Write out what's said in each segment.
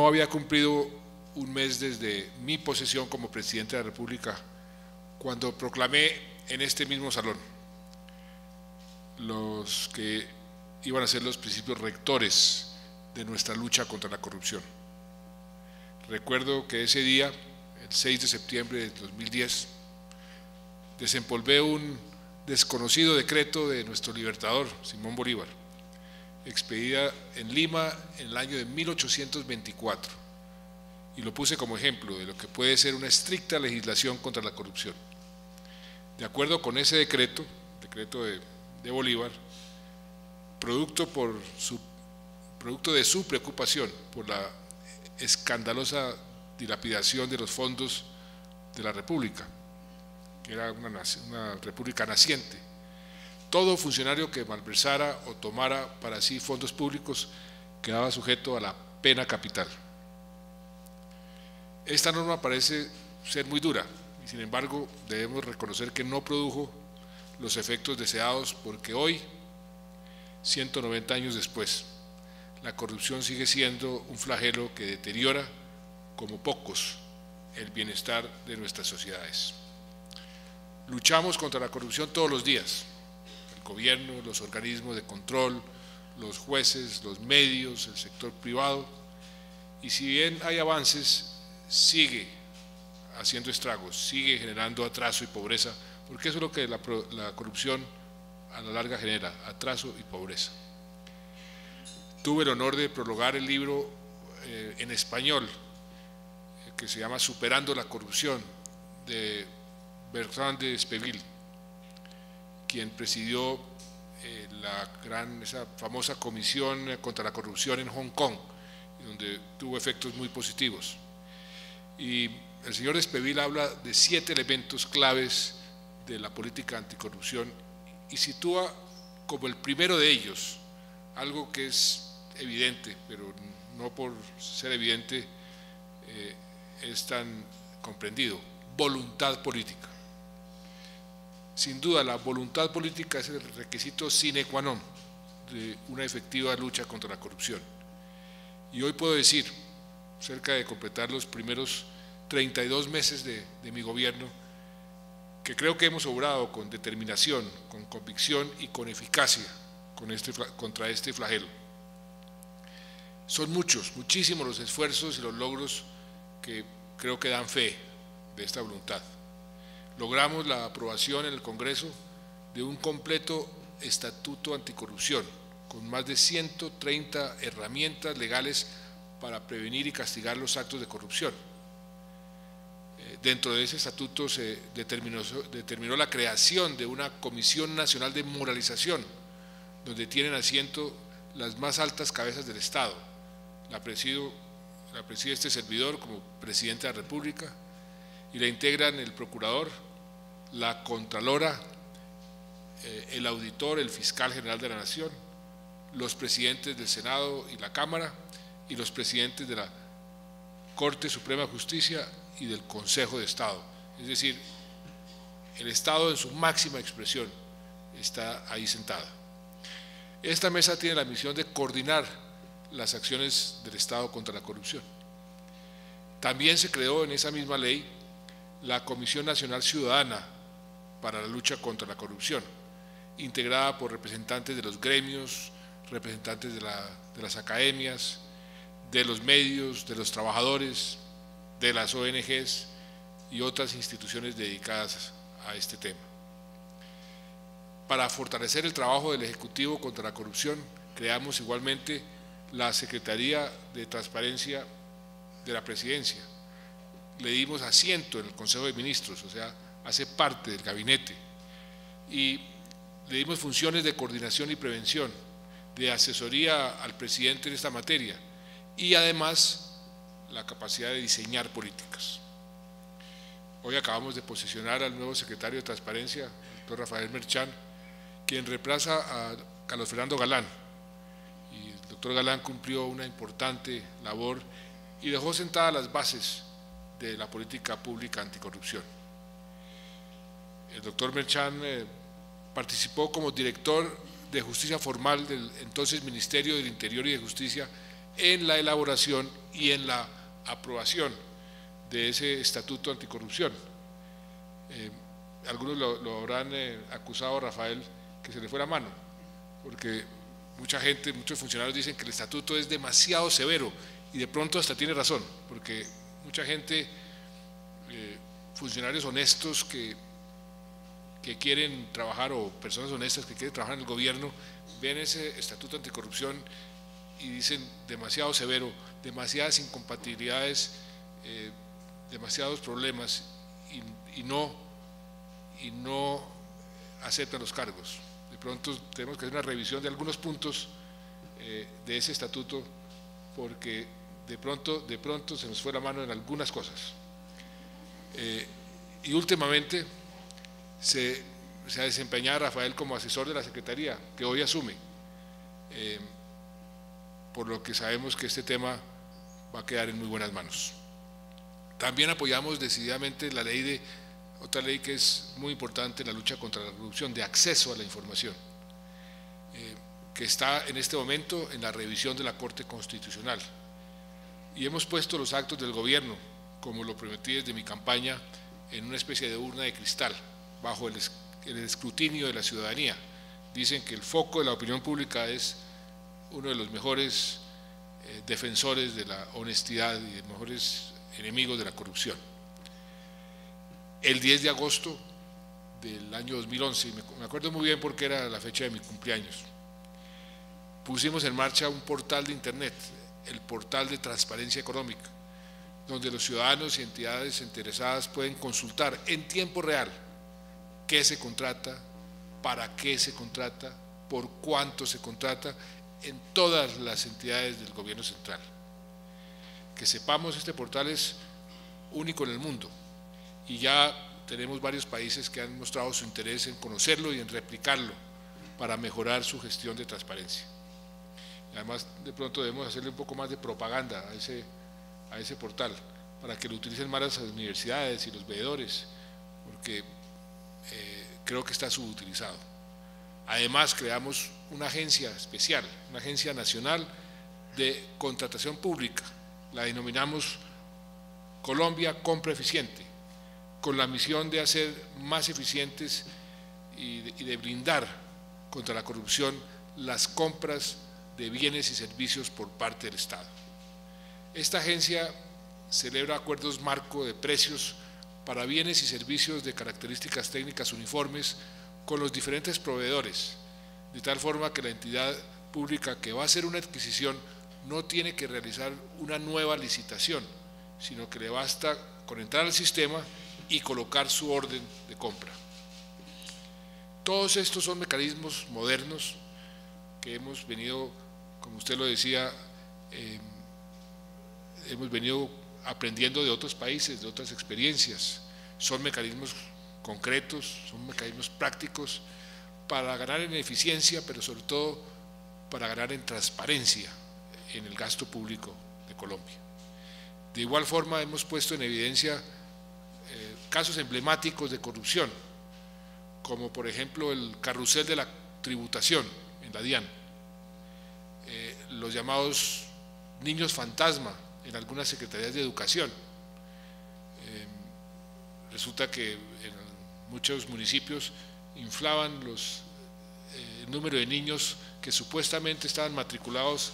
no había cumplido un mes desde mi posesión como presidente de la República cuando proclamé en este mismo salón los que iban a ser los principios rectores de nuestra lucha contra la corrupción. Recuerdo que ese día, el 6 de septiembre de 2010, desempolvé un desconocido decreto de nuestro libertador, Simón Bolívar, expedida en Lima en el año de 1824, y lo puse como ejemplo de lo que puede ser una estricta legislación contra la corrupción. De acuerdo con ese decreto de Bolívar, producto de su preocupación por la escandalosa dilapidación de los fondos de la República, que era una república naciente, todo funcionario que malversara o tomara para sí fondos públicos quedaba sujeto a la pena capital. Esta norma parece ser muy dura y sin embargo debemos reconocer que no produjo los efectos deseados, porque hoy, 190 años después, la corrupción sigue siendo un flagelo que deteriora como pocos el bienestar de nuestras sociedades. Luchamos contra la corrupción todos los días, el gobierno, los organismos de control, los jueces, los medios, el sector privado, y si bien hay avances, sigue haciendo estragos, sigue generando atraso y pobreza, porque eso es lo que la corrupción a la larga genera, atraso y pobreza. Tuve el honor de prologar el libro en español que se llama Superando la corrupción, de Bertrand de Espeville, quien presidió esa famosa comisión contra la corrupción en Hong Kong, donde tuvo efectos muy positivos. Y el señor Espeville habla de 7 elementos claves de la política anticorrupción y sitúa como el primero de ellos algo que es evidente, pero no por ser evidente es tan comprendido: voluntad política. Sin duda, la voluntad política es el requisito sine qua non de una efectiva lucha contra la corrupción. Y hoy puedo decir, cerca de completar los primeros 32 meses de mi gobierno, que creo que hemos obrado con determinación, con convicción y con eficacia contra este flagelo. Son muchísimos los esfuerzos y los logros que creo que dan fe de esta voluntad. Logramos la aprobación en el Congreso de un completo estatuto anticorrupción, con más de 130 herramientas legales para prevenir y castigar los actos de corrupción. Dentro de ese estatuto se determinó la creación de una Comisión Nacional de Moralización, donde tienen asiento las más altas cabezas del Estado. La preside este servidor como presidente de la República, y la integran el procurador, la contralora, el auditor, el fiscal general de la Nación, los presidentes del Senado y la Cámara, y los presidentes de la Corte Suprema de Justicia y del Consejo de Estado. Es decir, el Estado en su máxima expresión está ahí sentada. Esta mesa tiene la misión de coordinar las acciones del Estado contra la corrupción. También se creó en esa misma ley la Comisión Nacional Ciudadana para la lucha contra la corrupción, integrada por representantes de los gremios, representantes de las academias, de los medios, de los trabajadores, de las ONGs y otras instituciones dedicadas a este tema. Para fortalecer el trabajo del Ejecutivo contra la corrupción, creamos igualmente la Secretaría de Transparencia de la Presidencia. Le dimos asiento en el Consejo de Ministros, o sea, hace parte del gabinete, y le dimos funciones de coordinación y prevención, de asesoría al presidente en esta materia, y además la capacidad de diseñar políticas. Hoy acabamos de posesionar al nuevo secretario de Transparencia, el doctor Rafael Merchán, quien reemplaza a Carlos Fernando Galán, y el doctor Galán cumplió una importante labor y dejó sentadas las bases de la política pública anticorrupción. El doctor Merchán participó como director de Justicia Formal del entonces Ministerio del Interior y de Justicia en la elaboración y en la aprobación de ese estatuto anticorrupción. Algunos lo habrán acusado a Rafael que se le fue la mano, porque mucha gente, muchos funcionarios dicen que el estatuto es demasiado severo, y de pronto hasta tiene razón, porque mucha gente, funcionarios honestos que quieren trabajar, o personas honestas que quieren trabajar en el gobierno, ven ese estatuto anticorrupción y dicen demasiado severo, demasiadas incompatibilidades, demasiados problemas, y no aceptan los cargos. De pronto tenemos que hacer una revisión de algunos puntos de ese estatuto, porque de pronto se nos fue la mano en algunas cosas. Y últimamente se ha desempeñado Rafael como asesor de la Secretaría, que hoy asume, por lo que sabemos que este tema va a quedar en muy buenas manos. También apoyamos decididamente la ley otra ley que es muy importante en la lucha contra la corrupción, de acceso a la información, que está en este momento en la revisión de la Corte Constitucional. Y hemos puesto los actos del gobierno, como lo prometí desde mi campaña, en una especie de urna de cristal, bajo el escrutinio de la ciudadanía. Dicen que el foco de la opinión pública es uno de los mejores defensores de la honestidad y de los mejores enemigos de la corrupción. El 10 de agosto del año 2011, me acuerdo muy bien porque era la fecha de mi cumpleaños, pusimos en marcha un portal de internet, el portal de transparencia económica, donde los ciudadanos y entidades interesadas pueden consultar en tiempo real qué se contrata, para qué se contrata, por cuánto se contrata, en todas las entidades del gobierno central. Que sepamos, este portal es único en el mundo, y ya tenemos varios países que han mostrado su interés en conocerlo y en replicarlo para mejorar su gestión de transparencia. Y además, de pronto debemos hacerle un poco más de propaganda a ese portal, para que lo utilicen más las universidades y los veedores, porque creo que está subutilizado. Además, creamos una agencia especial, una agencia nacional de contratación pública, la denominamos Colombia Compra Eficiente, con la misión de hacer más eficientes y de blindar contra la corrupción las compras de bienes y servicios por parte del Estado. Esta agencia celebra acuerdos marco de precios para bienes y servicios de características técnicas uniformes con los diferentes proveedores, de tal forma que la entidad pública que va a hacer una adquisición no tiene que realizar una nueva licitación, sino que le basta con entrar al sistema y colocar su orden de compra. Todos estos son mecanismos modernos que hemos venido, como usted lo decía, hemos venido aprendiendo de otros países, de otras experiencias. Son mecanismos concretos, son mecanismos prácticos para ganar en eficiencia, pero sobre todo para ganar en transparencia en el gasto público de Colombia. De igual forma, hemos puesto en evidencia casos emblemáticos de corrupción, como por ejemplo el carrusel de la tributación en la DIAN, los llamados niños fantasma en algunas secretarías de educación. Resulta que en muchos municipios inflaban el número de niños que supuestamente estaban matriculados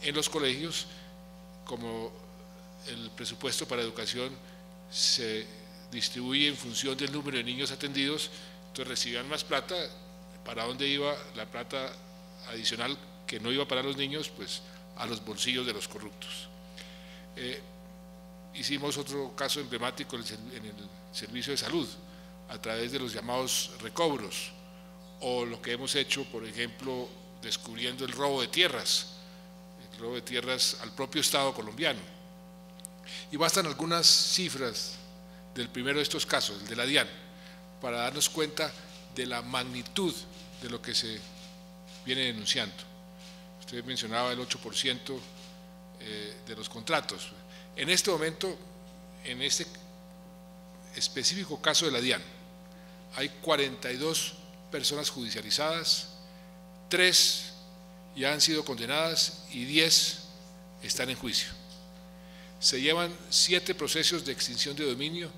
en los colegios, como el presupuesto para educación se distribuye en función del número de niños atendidos, entonces recibían más plata. ¿Para dónde iba la plata adicional que no iba para los niños? Pues a los bolsillos de los corruptos. Hicimos otro caso emblemático en el servicio de salud, a través de los llamados recobros, o lo que hemos hecho, por ejemplo, descubriendo el robo de tierras al propio Estado colombiano. Y bastan algunas cifras del primero de estos casos, el de la DIAN, para darnos cuenta de la magnitud de lo que se viene denunciando. Usted mencionaba el 8% de los contratos. En este momento, en este específico caso de la DIAN, hay 42 personas judicializadas, 3 ya han sido condenadas y 10 están en juicio. Se llevan 7 procesos de extinción de dominio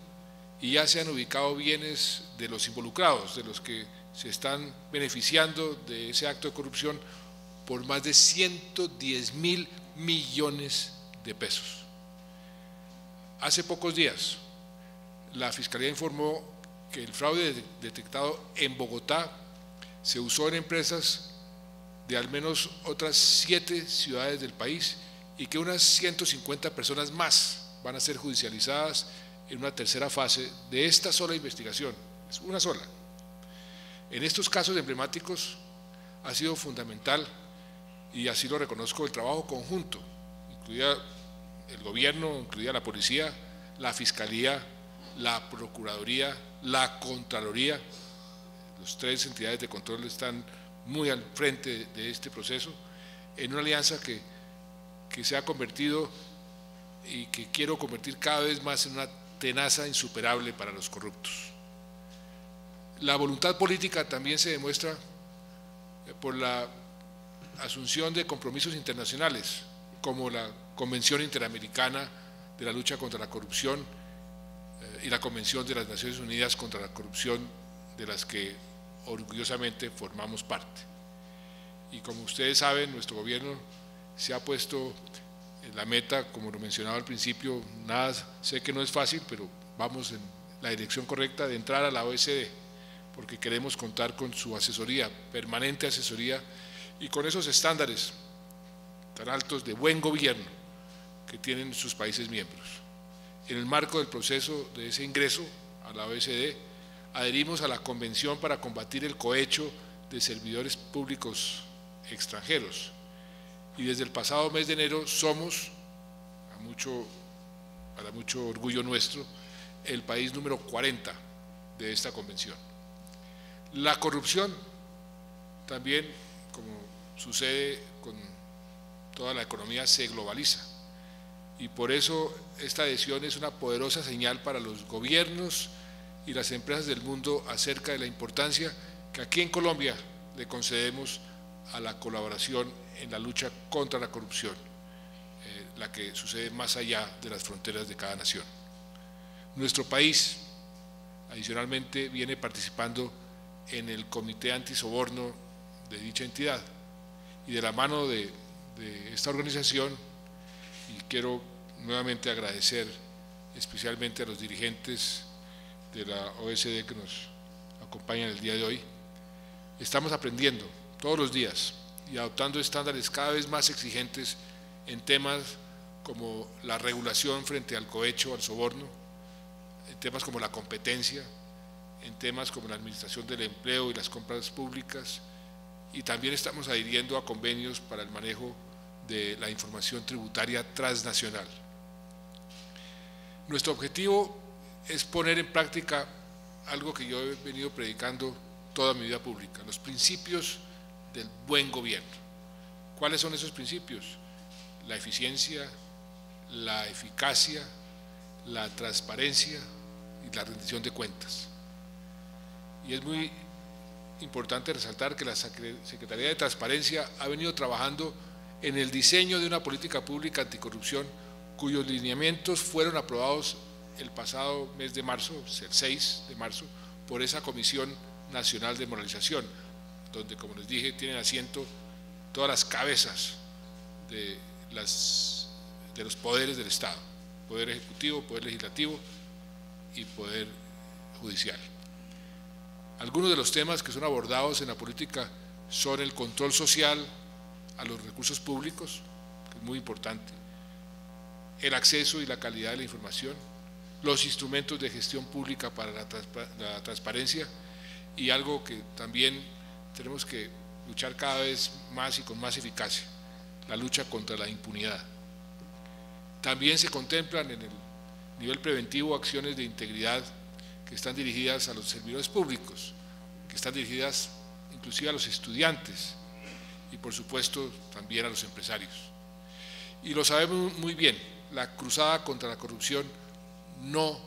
y ya se han ubicado bienes de los involucrados, de los que se están beneficiando de ese acto de corrupción, por más de 110.000 millones de pesos. Hace pocos días, la Fiscalía informó que el fraude detectado en Bogotá se usó en empresas de al menos otras 7 ciudades del país y que unas 150 personas más van a ser judicializadas en una tercera fase de esta sola investigación, es una sola. En estos casos emblemáticos ha sido fundamental, y así lo reconozco, el trabajo conjunto, incluida el gobierno, incluida la policía, la fiscalía, la procuraduría, la contraloría. Las 3 entidades de control están muy al frente de este proceso, en una alianza que se ha convertido y que quiero convertir cada vez más en una tenaza insuperable para los corruptos. La voluntad política también se demuestra por la asunción de compromisos internacionales, como la Convención Interamericana de la Lucha contra la Corrupción y la Convención de las Naciones Unidas contra la Corrupción, de las que orgullosamente formamos parte. Y como ustedes saben, nuestro gobierno se ha puesto en la meta, como lo mencionaba al principio, sé que no es fácil, pero vamos en la dirección correcta de entrar a la OECD, porque queremos contar con su asesoría, permanente asesoría, y con esos estándares tan altos de buen gobierno que tienen sus países miembros. En el marco del proceso de ese ingreso a la OECD, adherimos a la Convención para combatir el cohecho de servidores públicos extranjeros, y desde el pasado mes de enero somos, para mucho orgullo nuestro, el país número 40 de esta convención. La corrupción también, como sucede con toda la economía, se globaliza, y por eso esta adhesión es una poderosa señal para los gobiernos y las empresas del mundo acerca de la importancia que aquí en Colombia le concedemos a la colaboración en la lucha contra la corrupción, la que sucede más allá de las fronteras de cada nación. Nuestro país, adicionalmente, viene participando en el Comité Antisoborno de dicha entidad, y de la mano de esta organización, y quiero nuevamente agradecer especialmente a los dirigentes de la OECD que nos acompañan el día de hoy, estamos aprendiendo todos los días y adoptando estándares cada vez más exigentes en temas como la regulación frente al cohecho, al soborno, en temas como la competencia, en temas como la administración del empleo y las compras públicas, y también estamos adhiriendo a convenios para el manejo de la información tributaria transnacional. Nuestro objetivo es poner en práctica algo que yo he venido predicando toda mi vida pública, los principios del buen gobierno. ¿Cuáles son esos principios? La eficiencia, la eficacia, la transparencia y la rendición de cuentas. Y es muy importante resaltar que la Secretaría de Transparencia ha venido trabajando en el diseño de una política pública anticorrupción cuyos lineamientos fueron aprobados el pasado mes de marzo, el 6 de marzo, por esa Comisión Nacional de Moralización, donde, como les dije, tienen asiento todas las cabezas de los poderes del Estado, Poder Ejecutivo, Poder Legislativo y Poder Judicial. Algunos de los temas que son abordados en la política son el control social a los recursos públicos, que es muy importante, el acceso y la calidad de la información, los instrumentos de gestión pública para la transparencia, y algo que también tenemos que luchar cada vez más y con más eficacia, la lucha contra la impunidad. También se contemplan en el nivel preventivo acciones de integridad que están dirigidas a los servidores públicos, que están dirigidas inclusive a los estudiantes y por supuesto también a los empresarios. Y lo sabemos muy bien, la cruzada contra la corrupción no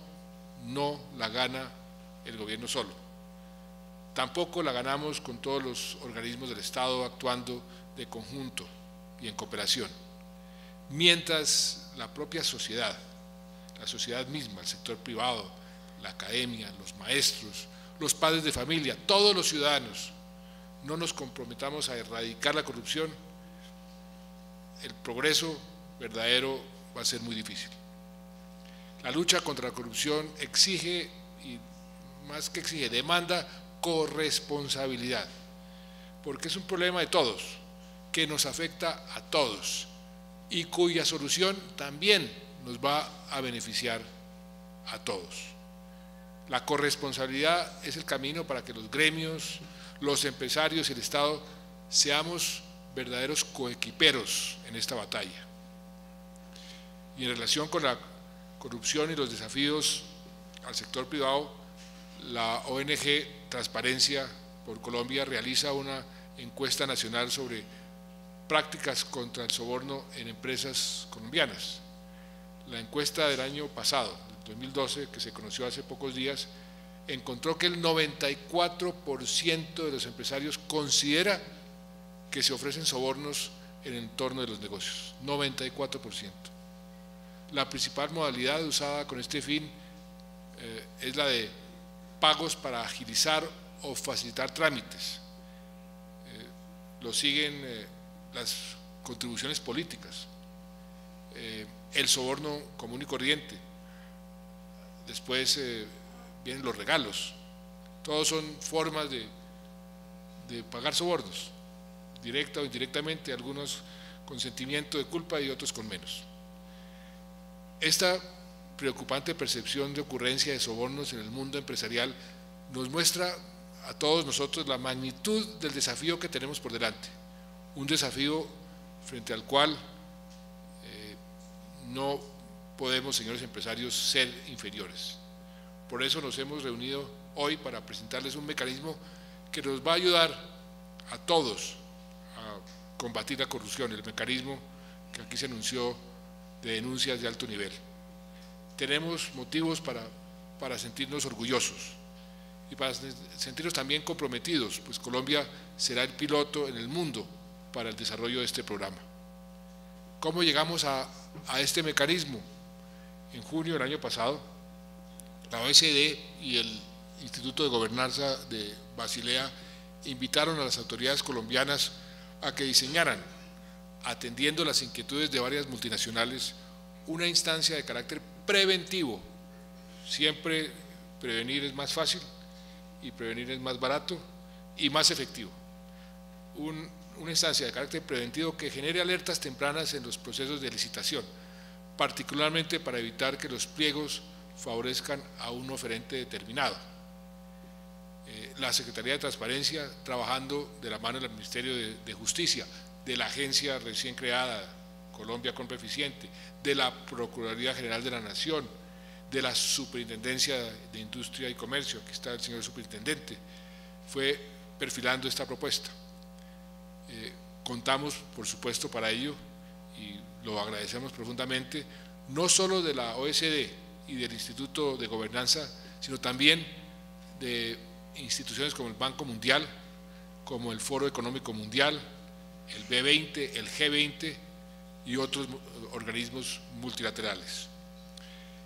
la gana el gobierno solo. Tampoco la ganamos con todos los organismos del Estado actuando de conjunto y en cooperación. Mientras la propia sociedad, la sociedad misma, el sector privado, la academia, los maestros, los padres de familia, todos los ciudadanos, no nos comprometamos a erradicar la corrupción, el progreso verdadero va a ser muy difícil. La lucha contra la corrupción exige, y más que exige, demanda corresponsabilidad, porque es un problema de todos, que nos afecta a todos y cuya solución también nos va a beneficiar a todos. La corresponsabilidad es el camino para que los gremios, los empresarios y el Estado seamos verdaderos coequiperos en esta batalla. Y en relación con la corrupción y los desafíos al sector privado, la ONG Transparencia por Colombia realiza una encuesta nacional sobre prácticas contra el soborno en empresas colombianas. La encuesta del año pasado, del 2012, que se conoció hace pocos días, encontró que el 94% de los empresarios considera que se ofrecen sobornos en el entorno de los negocios, 94%. La principal modalidad usada con este fin es la de pagos para agilizar o facilitar trámites. Lo siguen las contribuciones políticas, el soborno común y corriente, después vienen los regalos. Todos son formas de pagar sobornos, directa o indirectamente, algunos con sentimiento de culpa y otros con menos. Esta preocupante percepción de ocurrencia de sobornos en el mundo empresarial nos muestra a todos nosotros la magnitud del desafío que tenemos por delante, un desafío frente al cual no podemos, señores empresarios, ser inferiores. Por eso nos hemos reunido hoy para presentarles un mecanismo que nos va a ayudar a todos a combatir la corrupción, el mecanismo que aquí se anunció de denuncias de alto nivel. Tenemos motivos para sentirnos orgullosos y para sentirnos también comprometidos, pues Colombia será el piloto en el mundo para el desarrollo de este programa. ¿Cómo llegamos a este mecanismo? En junio del año pasado, la OECD y el Instituto de Gobernanza de Basilea invitaron a las autoridades colombianas a que diseñaran, atendiendo las inquietudes de varias multinacionales, una instancia de carácter preventivo. Siempre prevenir es más fácil y prevenir es más barato y más efectivo. Una instancia de carácter preventivo que genere alertas tempranas en los procesos de licitación, particularmente para evitar que los pliegos favorezcan a un oferente determinado. La Secretaría de Transparencia, trabajando de la mano del Ministerio de Justicia, de la agencia recién creada, Colombia Compra Eficiente, de la Procuraduría General de la Nación, de la Superintendencia de Industria y Comercio, aquí está el señor superintendente, fue perfilando esta propuesta. Contamos, por supuesto, para ello, y lo agradecemos profundamente, no solo de la OECD y del Instituto de Gobernanza, sino también de instituciones como el Banco Mundial, como el Foro Económico Mundial, el B20, el G20 y otros organismos multilaterales.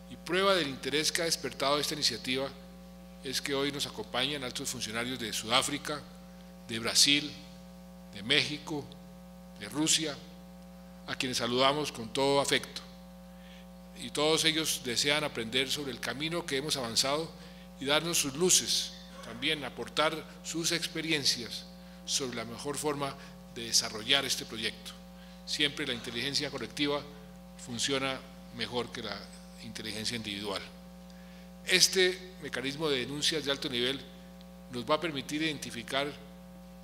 Y prueba del interés que ha despertado esta iniciativa es que hoy nos acompañan altos funcionarios de Sudáfrica, de Brasil, de México, de Rusia, a quienes saludamos con todo afecto. Y todos ellos desean aprender sobre el camino que hemos avanzado y darnos sus luces, también aportar sus experiencias sobre la mejor forma de desarrollar este proyecto. Siempre la inteligencia colectiva funciona mejor que la inteligencia individual. Este mecanismo de denuncias de alto nivel nos va a permitir identificar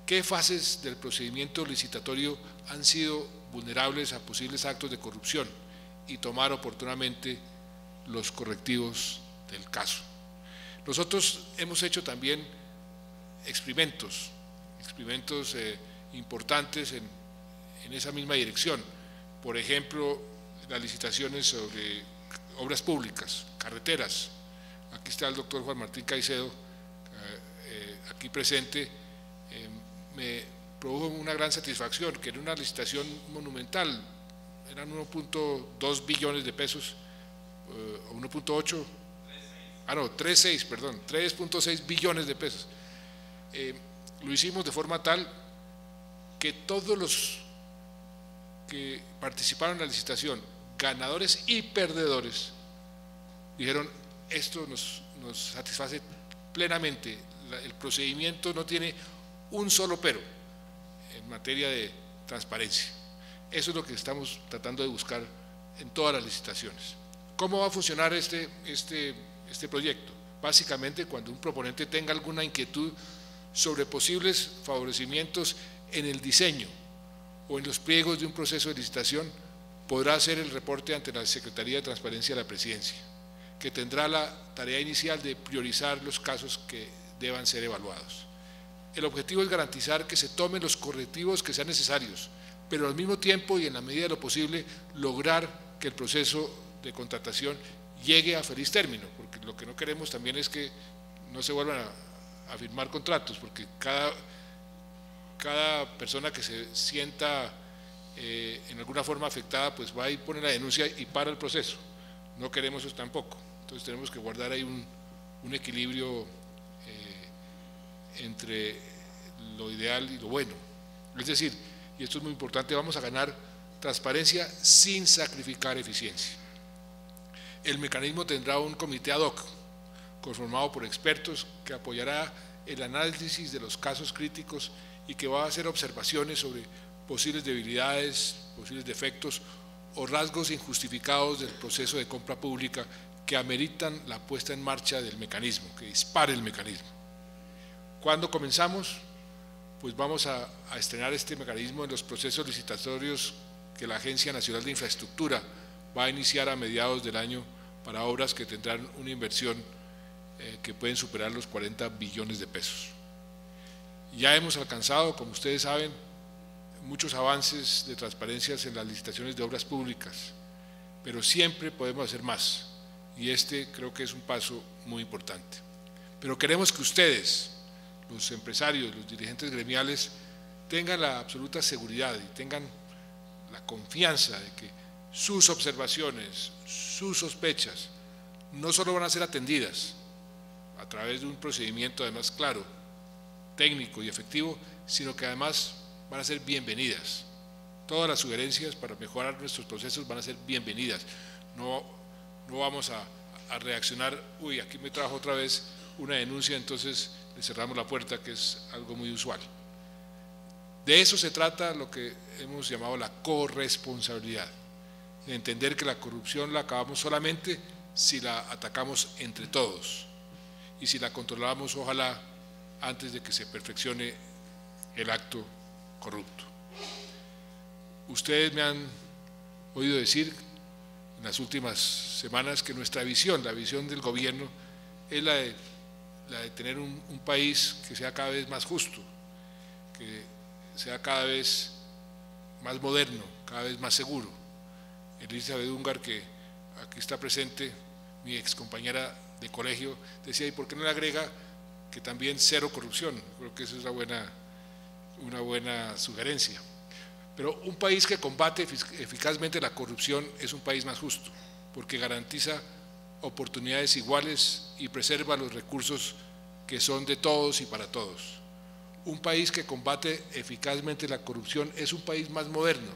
qué fases del procedimiento licitatorio han sido vulnerables a posibles actos de corrupción y tomar oportunamente los correctivos del caso. Nosotros hemos hecho también experimentos importantes en esa misma dirección. Por ejemplo, las licitaciones sobre obras públicas, carreteras. Aquí está el doctor Juan Martín Caicedo aquí presente, me produjo una gran satisfacción, que era una licitación monumental, eran 1.2 billones de pesos, o 1.8, 3.6 billones de pesos. Lo hicimos de forma tal que todos los que participaron en la licitación, ganadores y perdedores, dijeron: esto nos satisface plenamente, el procedimiento no tiene un solo pero en materia de transparencia. Eso es lo que estamos tratando de buscar en todas las licitaciones. ¿Cómo va a funcionar este proyecto? Básicamente, cuando un proponente tenga alguna inquietud sobre posibles favorecimientos en el diseño o en los pliegos de un proceso de licitación, podrá hacer el reporte ante la Secretaría de Transparencia de la Presidencia, que tendrá la tarea inicial de priorizar los casos que deban ser evaluados. El objetivo es garantizar que se tomen los correctivos que sean necesarios, pero al mismo tiempo y en la medida de lo posible lograr que el proceso de contratación llegue a feliz término, porque lo que no queremos también es que no se vuelvan a firmar contratos, porque cada persona que se sienta en alguna forma afectada, pues va y pone la denuncia y para el proceso. No queremos eso tampoco. Entonces tenemos que guardar ahí un equilibrio entre lo ideal y lo bueno. Es decir, y esto es muy importante, vamos a ganar transparencia sin sacrificar eficiencia. El mecanismo tendrá un comité ad hoc conformado por expertos que apoyará el análisis de los casos críticos y que va a hacer observaciones sobre posibles debilidades, posibles defectos o rasgos injustificados del proceso de compra pública que ameritan la puesta en marcha del mecanismo, que dispare el mecanismo. ¿Cuándo comenzamos? Pues vamos a estrenar este mecanismo en los procesos licitatorios que la Agencia Nacional de Infraestructura va a iniciar a mediados del año para obras que tendrán una inversión que pueden superar los 40 billones de pesos. Ya hemos alcanzado, como ustedes saben, muchos avances de transparencia en las licitaciones de obras públicas, pero siempre podemos hacer más, y este creo que es un paso muy importante. Pero queremos que ustedes, los empresarios, los dirigentes gremiales, tengan la absoluta seguridad y tengan la confianza de que sus observaciones, sus sospechas, no solo van a ser atendidas a través de un procedimiento además claro, técnico y efectivo, sino que además van a ser bienvenidas. Todas las sugerencias para mejorar nuestros procesos van a ser bienvenidas. No vamos a reaccionar: uy, aquí me trajo otra vez una denuncia, entonces le cerramos la puerta, que es algo muy usual. De eso se trata lo que hemos llamado la corresponsabilidad, de entender que la corrupción la acabamos solamente si la atacamos entre todos y si la controlamos, ojalá, antes de que se perfeccione el acto corrupto. Ustedes me han oído decir en las últimas semanas que nuestra visión, la visión del gobierno, es la de tener un país que sea cada vez más justo, que sea cada vez más moderno, cada vez más seguro. Elizabeth Ungar, que aquí está presente, mi ex compañera de colegio, decía: ¿y por qué no le agrega que también cero corrupción? Creo que esa es una buena sugerencia. Pero un país que combate eficazmente la corrupción es un país más justo, porque garantiza oportunidades iguales y preserva los recursos que son de todos y para todos. Un país que combate eficazmente la corrupción es un país más moderno,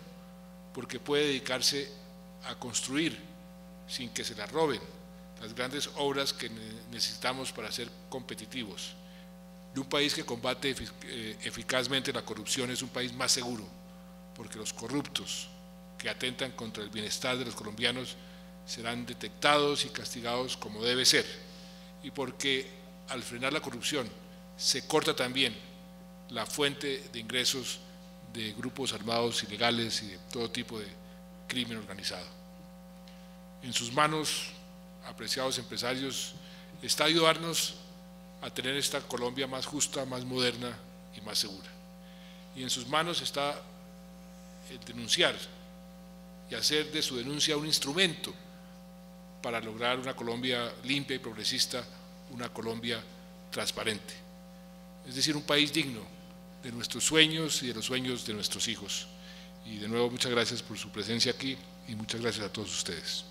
porque puede dedicarse a construir, sin que se la roben, las grandes obras que necesitamos para ser competitivos. Y un país que combate eficazmente la corrupción es un país más seguro, porque los corruptos que atentan contra el bienestar de los colombianos serán detectados y castigados como debe ser, y porque al frenar la corrupción se corta también la fuente de ingresos de grupos armados ilegales y de todo tipo de crimen organizado. En sus manos, apreciados empresarios, está ayudarnos a tener esta Colombia más justa, más moderna y más segura. Y en sus manos está el denunciar y hacer de su denuncia un instrumento para lograr una Colombia limpia y progresista, una Colombia transparente. es decir, un país digno de nuestros sueños y de los sueños de nuestros hijos. Y de nuevo muchas gracias por su presencia aquí y muchas gracias a todos ustedes.